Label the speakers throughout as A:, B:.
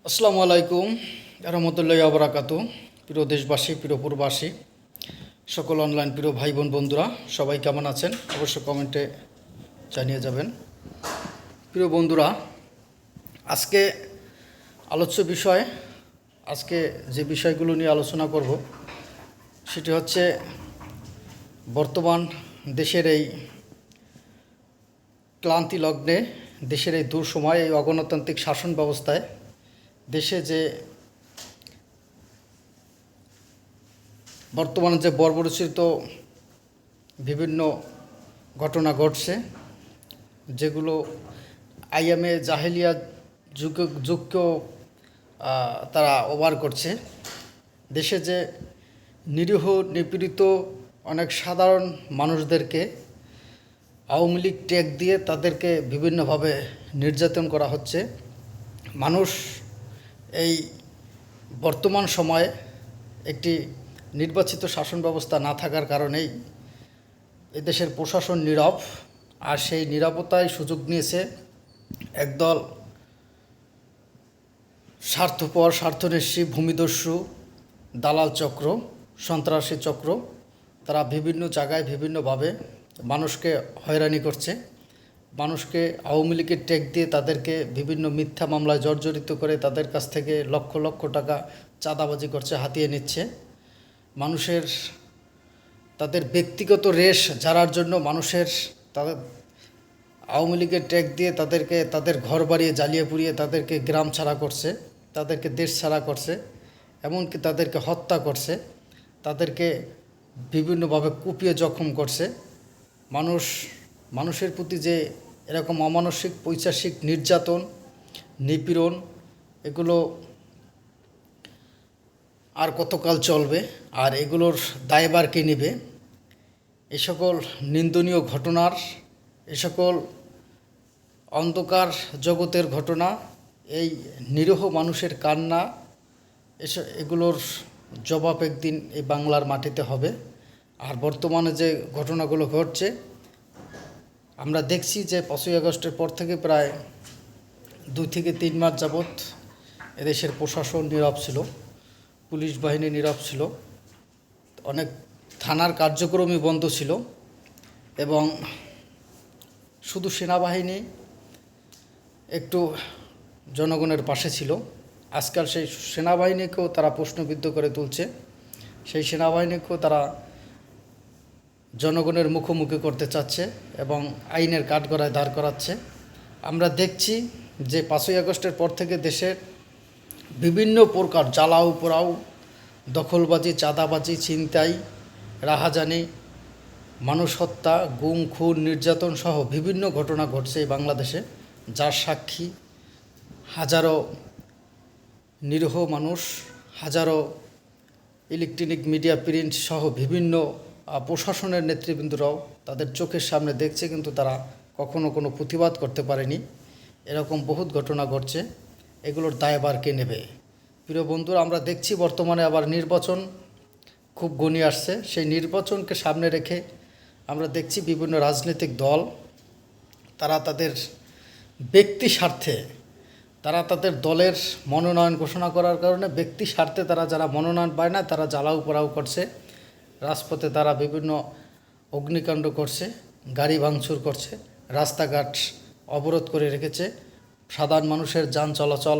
A: আসসালামু আলাইকুম রহমতুল্লাহি ওয়া বারাকাতু। প্রিয় দেশবাসী, প্রিয় প্রবাসী, সকল অনলাইন প্রিয় ভাই বোন বন্ধুরা, সবাই কেমন আছেন অবশ্যই কমেন্টে জানিয়ে যাবেন। প্রিয় বন্ধুরা, আজকে আলোচ্য বিষয়, আজকে যে বিষয়গুলো নিয়ে আলোচনা করব সেটি হচ্ছে বর্তমান দেশের এই ক্লান্তি লগ্নে, দেশের এই দুঃসময়, এই অগণতান্ত্রিক শাসন ব্যবস্থায় দেশে যে বর্তমানে যে বর্বরচিত বিভিন্ন ঘটনা ঘটছে, যেগুলো আইএমএ জাহেলিয়া যুগকেও তারা ওভার করছে। দেশে যে নিরীহ নিপীড়িত অনেক সাধারণ মানুষদেরকে আওয়ামী লীগ ট্যাগ দিয়ে তাদেরকে বিভিন্নভাবে নির্যাতন করা হচ্ছে। মানুষ এই বর্তমান সময়ে একটি নির্বাচিত শাসন ব্যবস্থা না থাকার কারণেই এদেশের প্রশাসন নীরব, আর সেই নীরবতায় সুযোগ নিয়েছে একদল স্বার্থপর, স্বার্থন্বেষী, ভূমিদস্যু, দালাল চক্র, সন্ত্রাসী চক্র। তারা বিভিন্ন জায়গায় বিভিন্নভাবে মানুষকে হয়রানি করছে। মানুষকে আওয়ামী লীগের ট্যাগ দিয়ে তাদেরকে বিভিন্ন মিথ্যা মামলায় জর্জরিত করে তাদের কাছ থেকে লক্ষ লক্ষ টাকা চাঁদাবাজি করছে, হাতিয়ে নিচ্ছে। মানুষের তাদের ব্যক্তিগত রেশ ঝাড়ার জন্য মানুষের তাদের আওয়ামী লীগের ট্যাগ দিয়ে তাদেরকে তাদের ঘর বাড়িয়ে জ্বালিয়ে পুড়িয়ে তাদেরকে গ্রাম ছাড়া করছে, তাদেরকে দেশ ছাড়া করছে, এমনকি তাদেরকে হত্যা করছে, তাদেরকে বিভিন্নভাবে কুপিয়ে জখম করছে। মানুষের প্রতি যে এরকম অমানসিক পৈশাচিক নির্যাতন, নিপীড়ন, এগুলো আর কতকাল চলবে, আর এগুলোর দায়ভার কে নেবে? এ সকল নিন্দনীয় ঘটনার, এ সকল অন্ধকার জগতের ঘটনা, এই নিরীহ মানুষের কান্না, এগুলোর জবাব একদিন এই বাংলার মাটিতে হবে। আর বর্তমানে যে ঘটনাগুলো ঘটছে, আমরা দেখছি যে 5ই আগস্টের পর থেকে প্রায় 2 থেকে 3 মাস যাবৎ এদেশের প্রশাসন নীরব ছিল, পুলিশ বাহিনী নীরব ছিল, অনেক থানার কার্যক্রমই বন্ধ ছিল, এবং শুধু সেনাবাহিনী একটু জনগণের পাশে ছিল। আজকাল সেই সেনাবাহিনীকেও তারা প্রশ্নবিদ্ধ করে তুলছে, সেই সেনাবাহিনীকেও তারা জনগণের মুখোমুখি করতে চাচ্ছে এবং আইনের কাঠগড়ায় দাঁড় করাচ্ছে। আমরা দেখছি যে 5ই আগস্টের পর থেকে দেশের বিভিন্ন প্রকার জ্বালাও পোড়াও, দখলবাজি, চাঁদাবাজি, ছিনতাই, রাহাজানি, মানুষ হত্যা, গুম, খুন, নির্যাতন সহ বিভিন্ন ঘটনা ঘটছে এই বাংলাদেশে, যার সাক্ষী হাজারো নিরীহ মানুষ, হাজারো ইলেকট্রনিক মিডিয়া, প্রিন্ট সহ বিভিন্ন প্রশাসনের নেতৃবৃন্দরাও তাদের চোখের সামনে দেখছে, কিন্তু তারা কখনো কোনো প্রতিবাদ করতে পারেনি। এরকম বহুত ঘটনা ঘটছে, এগুলোর দায়ভার কে নেবে? প্রিয় বন্ধুরা, আমরা দেখছি বর্তমানে আবার নির্বাচন খুব ঘনিয়ে আসছে। সেই নির্বাচনকে সামনে রেখে আমরা দেখছি বিভিন্ন রাজনৈতিক দল তারা তাদের ব্যক্তি স্বার্থে, তারা তাদের দলের মনোনয়ন ঘোষণা করার কারণে ব্যক্তি স্বার্থে তারা যারা মনোনয়ন পায় না তারা জ্বালাও পোড়াও করছে, রাজপথে তারা বিভিন্ন অগ্নিকাণ্ড করছে, গাড়ি ভাঙচুর করছে, রাস্তাঘাট অবরোধ করে রেখেছে, সাধারণ মানুষের যান চলাচল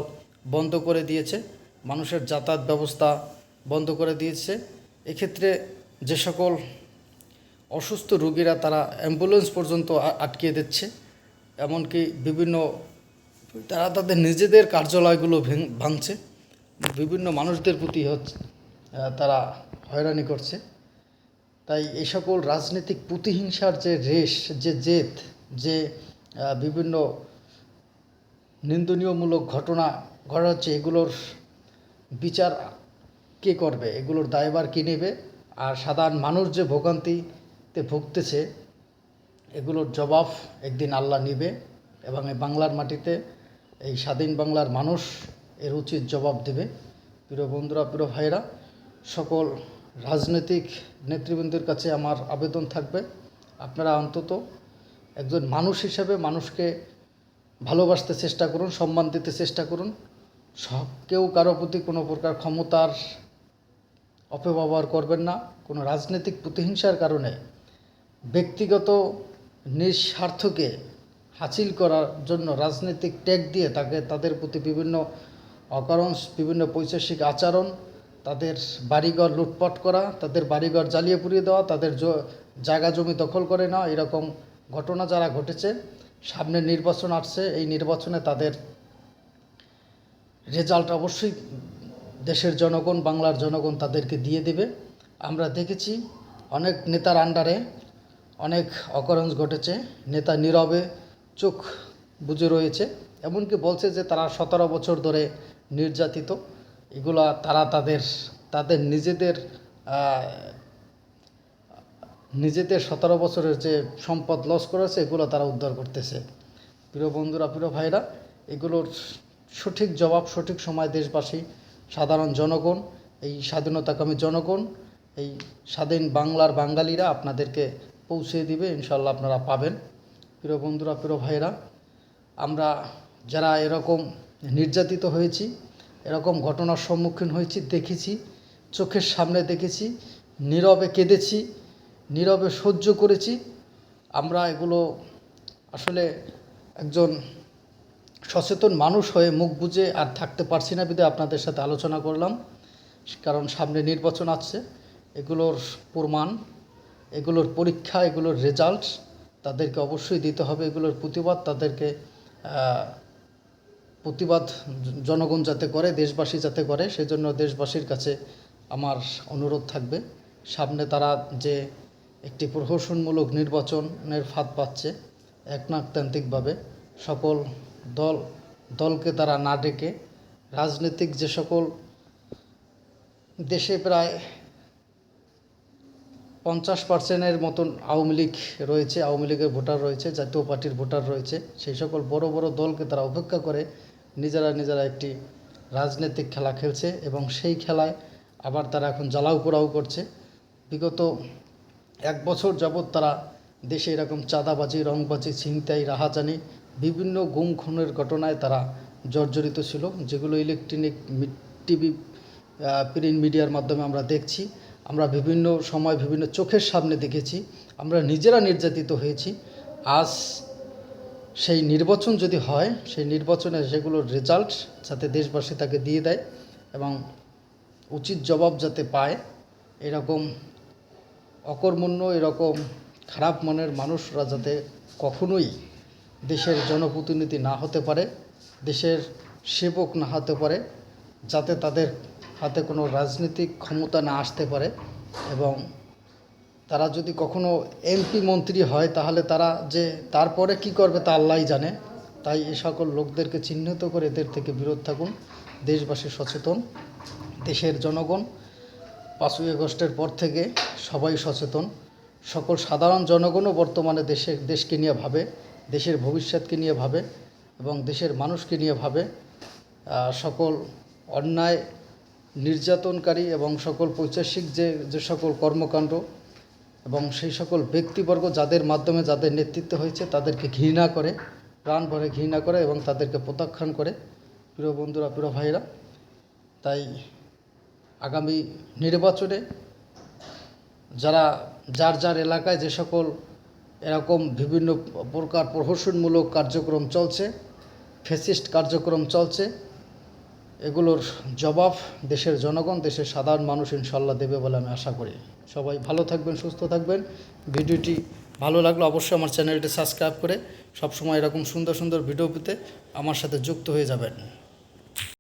A: বন্ধ করে দিয়েছে, মানুষের যাতায়াত ব্যবস্থা বন্ধ করে দিয়েছে। এক্ষেত্রে যে সকল অসুস্থ রোগীরা তারা অ্যাম্বুলেন্স পর্যন্ত আটকিয়ে দিচ্ছে, এমনকি বিভিন্ন তারা তাদের নিজেদের কার্যালয়গুলো ভাঙছে, বিভিন্ন মানুষদের প্রতি হচ্ছে তারা হয়রানি করছে। তাই এই সকল রাজনৈতিক প্রতিহিংসার যে রেশ, যে জেদ, যে বিভিন্ন নিন্দনীয়মূলক ঘটনা ঘটাচ্ছে, এগুলোর বিচার কে করবে? এগুলোর দায়ভার কে নেবে? আর সাধারণ মানুষ যে ভোগান্তিতে ভুগতেছে, এগুলোর জবাব একদিন আল্লাহ নেবে, এবং এই বাংলার মাটিতে এই স্বাধীন বাংলার মানুষ এর উচিত জবাব দেবে। প্রিয় বন্ধুরা, প্রিয় ভাইরা, সকল রাজনৈতিক নেতৃবৃন্দের কাছে আমার আবেদন থাকবে, আপনারা অন্তত একজন মানুষ হিসেবে মানুষকে ভালোবাসতে চেষ্টা করুন, সম্মান দিতে চেষ্টা করুন, কেউ কারো প্রতি কোনো প্রকার ক্ষমতার অপব্যবহার করবেন না। কোনো রাজনৈতিক প্রতিহিংসার কারণে ব্যক্তিগত নিঃস্বার্থকে হাসিল করার জন্য রাজনৈতিক ট্যাগ দিয়ে তাদের প্রতি বিভিন্ন অকারণ বিভিন্ন পৈশাসিক আচরণ, তাদের বাড়িঘর লুটপাট করা, তাদের বাড়িঘর জ্বালিয়ে পুড়িয়ে দেওয়া, তাদের জায়গা জমি দখল করে নেওয়া, এরকম ঘটনা যারা ঘটেছে। সামনে নির্বাচন আসছে, এই নির্বাচনে তাদের রেজাল্ট অবশ্যই দেশের জনগণ, বাংলার জনগণ তাদেরকে দিয়ে দেবে। আমরা দেখেছি অনেক নেতার আন্ডারে অনেক অকারেন্স ঘটেছে, নেতা নীরবে চোখ বুজে রয়েছে, এমনকি বলছে যে তারা 17 বছর ধরে নির্যাতিত। এগুলা তারা তাদের নিজেদের 17 বছরের যে সম্পদ লস করেছে এগুলো তারা উদ্ধার করতেছে। প্রিয় বন্ধুরা, প্রিয় ভাইরা, এগুলোর সঠিক জবাব সঠিক সময় দেশবাসী, সাধারণ জনগণ, এই স্বাধীনতাকামী জনগণ, এই স্বাধীন বাংলার বাঙালিরা আপনাদেরকে পৌঁছে দিবে। ইনশাল্লাহ আপনারা পাবেন। প্রিয় বন্ধুরা, প্রিয় ভাইরা, আমরা যারা এরকম নির্যাতিত হয়েছি, এরকম ঘটনার সম্মুখীন হয়েছি, দেখেছি, চোখের সামনে দেখেছি, নীরবে কেঁদেছি, নীরবে সহ্য করেছি, আমরা এগুলো আসলে একজন সচেতন মানুষ হয়ে মুখ বুজে আর থাকতে পারছি না বিধায় আপনাদের সাথে আলোচনা করলাম। কারণ সামনে নির্বাচন আসছে, এগুলোর প্রমাণ, এগুলোর পরীক্ষা, এগুলোর রেজাল্ট তাদেরকে অবশ্যই দিতে হবে। এগুলোর প্রতিবাদ জনগণ যাতে করে, দেশবাসী যাতে করে, সেজন্য দেশবাসীর কাছে আমার অনুরোধ থাকবে, সামনে তারা যে একটি প্রহসনমূলক নির্বাচনের ফাঁদ পাচ্ছে একনাকতান্ত্রিকভাবে, সকল দলকে তারা না ডেকে, রাজনৈতিক যে সকল দেশে প্রায় 50% মতন আওয়ামী লীগ রয়েছে, আওয়ামী লীগের ভোটার রয়েছে, জাতীয় পার্টির ভোটার রয়েছে, সেই সকল বড় বড় দলকে তারা উপেক্ষা করে নিজেরা একটি রাজনৈতিক খেলা খেলছে এবং সেই খেলায় আবার তারা এখন জ্বালাও পোড়াও করছে। বিগত 1 বছর যাবৎ তারা দেশে এরকম চাঁদাবাজি, রংবাজি, ছিনতাই, রাহাজানি, বিভিন্ন গুম খুনের ঘটনায় তারা জর্জরিত ছিল, যেগুলো ইলেকট্রনিক টিভি, প্রিন্ট মিডিয়ার মাধ্যমে আমরা দেখছি। আমরা বিভিন্ন সময় বিভিন্ন চোখের সামনে দেখেছি, আমরা নিজেরা নির্যাতিত হয়েছি। আজ সেই নির্বাচন যদি হয়, সেই নির্বাচনে সেগুলোর রেজাল্ট যাতে দেশবাসী তাকে দিয়ে দেয় এবং উচিত জবাব যাতে পায়, এরকম অকর্মণ্য, এরকম খারাপ মনের মানুষরা যাতে কখনোই দেশের জনপ্রতিনিধি না হতে পারে, দেশের সেবক না হতে পারে, যাতে তাদের হাতে কোনো রাজনৈতিক ক্ষমতা না আসতে পারে, এবং তারা যদি কখনো এমপি মন্ত্রী হয় তাহলে তারা যে তারপরে কি করবে তা আল্লাহই জানে। তাই এ সকল লোকদেরকে চিহ্নিত করে এদের থেকে বিরত থাকুন। দেশবাসী সচেতন, দেশের জনগণ 5ই আগস্টের পর থেকে সবাই সচেতন। সকল সাধারণ জনগণও বর্তমানে দেশকে নিয়ে ভাবে, দেশের ভবিষ্যৎকে নিয়ে ভাবে এবং দেশের মানুষকে নিয়ে ভাবে। সকল অন্যায়, নির্যাতনকারী এবং সকল পৈশাসিক যে সকল কর্মকাণ্ড এবং সেই সকল ব্যক্তিবর্গ যাদের মাধ্যমে যাদের নেতৃত্ব হয়েছে তাদেরকে ঘৃণা করে, প্রাণ ভরে ঘৃণা করে এবং তাদেরকে প্রত্যাখ্যান করে। প্রিয় বন্ধুরা, প্রিয় ভাইরা, তাই আগামী নির্বাচনে যার এলাকায় যে সকল এরকম বিভিন্ন প্রকার প্রহসনমূলক কার্যক্রম চলছে, ফ্যাসিস্ট কার্যক্রম চলছে, এগুলোর জবাব দেশের জনগণ, দেশের সাধারণ মানুষ ইনশাল্লাহ দেবে বলে আমি আশা করি। সবাই ভালো থাকবেন, সুস্থ থাকবেন। ভিডিওটি ভালো লাগলে অবশ্যই আমার চ্যানেলটি সাবস্ক্রাইব করে সবসময় এরকম সুন্দর সুন্দর ভিডিও পেতে আমার সাথে যুক্ত হয়ে যাবেন।